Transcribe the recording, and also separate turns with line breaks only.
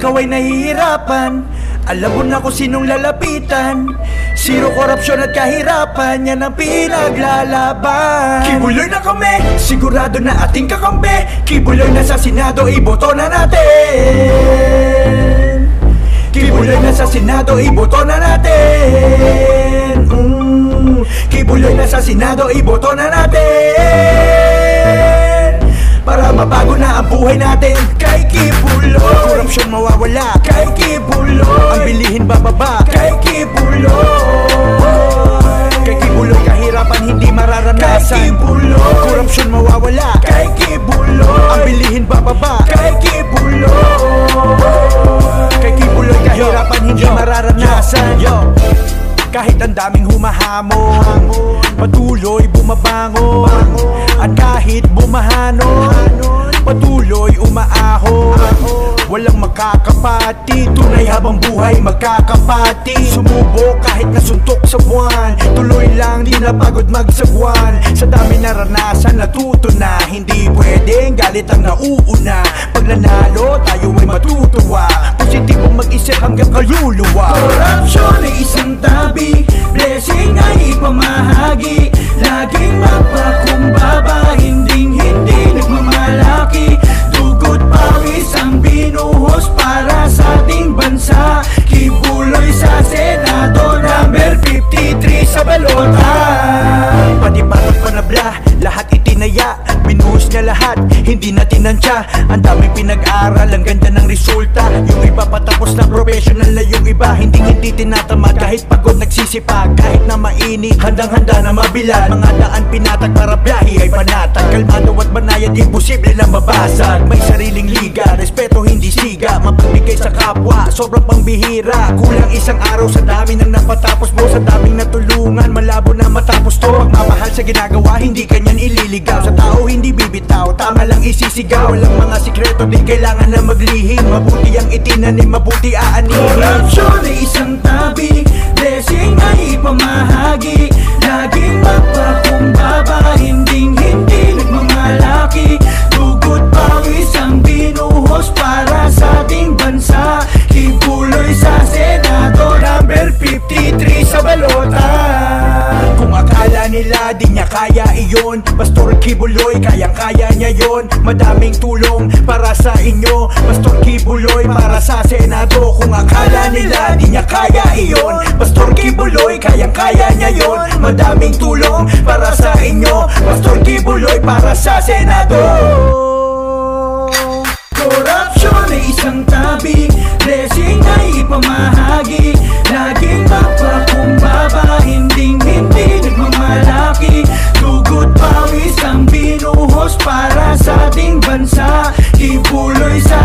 ikaw ay nahihirapan, alam mo na kung sinong lalapitan. Zero korupsyon at kahirapan, yan ang pinaglalaban. Kibuloy na kami, sigurado na ating kakampi. Kibuloy na sa Senado, iboto na natin. Kibuloy na sa Senado, iboto na natin. Kibuloy na sa Senado, iboto na natin. Para mabago na ang buhay natin. Kay Kibuloy, korupsyon mawawala. Kay Kibuloy, ang bilihin bababa. Kay Kibuloy, kay Kibuloy kahirapan hindi mararanasan. Kay Kibuloy, korupsyon mawawala. Kay Kibuloy, ang bilihin bababa. Kay Kibuloy, kay Kibuloy kahirapan hindi mararanasan. Kahit ang daming humahamon, patuloy bumabangon. At kahit bumahanon, patuloy umaahon. Walang makakapati, tunay habang buhay magkakapati. Sumubok kahit nasuntok sa buwan, tuloy lang di napagod magsagwan. Sa dami naranasan natuto na, hindi pwedeng galit ang nauuna. Pag nanalo tayo ay matutuwa, positibong mag-isip hanggang kaluluwa. Korupsyon ay isang tabi, blessing ay ipamahagi. Laging magpakumbaba, hindi nagmamalaki. Dugot pawis ang binuhos para sa ating bansa. Kibuloy sa Senado, number 53 sa balota. Pati patot panabla, lahat itinaya. Binuhos niya lahat, hindi na tinansya. Ang daming pinag-aral, ang ganda ng resulta. Yung iba patapos na professional na, yung iba hindi tinatamad. Kahit pagod nagsisipag, kahit na mainit, handang-handa na mabilad. Mga daan pinatag para biyahe ay panatag. Kalmado at banayad, imposible lang mabasag. May sariling liga, respeto hindi siga. Mapagbigay sa kapwa, sobrang pangbihira. Kulang isang araw sa dami nang napatapos mo. Sa daming natulungan, malabo na matapos to. Pagmamahal sa ginagawa, hindi kanyan ililigaw. Sa tao hindi bibitaw, tama lang isisigaw. Walang mga sikreto, di kailangan na maglihim. Mabuti ang itinanim, mabuti aanihin. Korupsyon ay isang tabi, blessing ay ipamahagi. Laging magpakumbaba, hindi nagmamalaki. Dugot pawis ang binuhos para sa ating bansa. Kibuloy sa Senado, number 53 sa balota. Kung akala nila di niya kaya iyon, Pastor Kibuloy kayang-kaya niya yon. Madaming tulong para sa inyo, Pastor Kibuloy para sa Senado. Kung akala nila di niya kaya iyon, Pastor Kibuloy kayang-kaya niya yon. Madaming tulong para sa inyo, Pastor Kibuloy para sa Senado. Korupsyon ay isang tabi, blessing ay ipamahagi. Laging magpakumbaba, hindi nagmamalaki. Dugot pawis ang binuhos para sa ating bansa. Kibuloy sa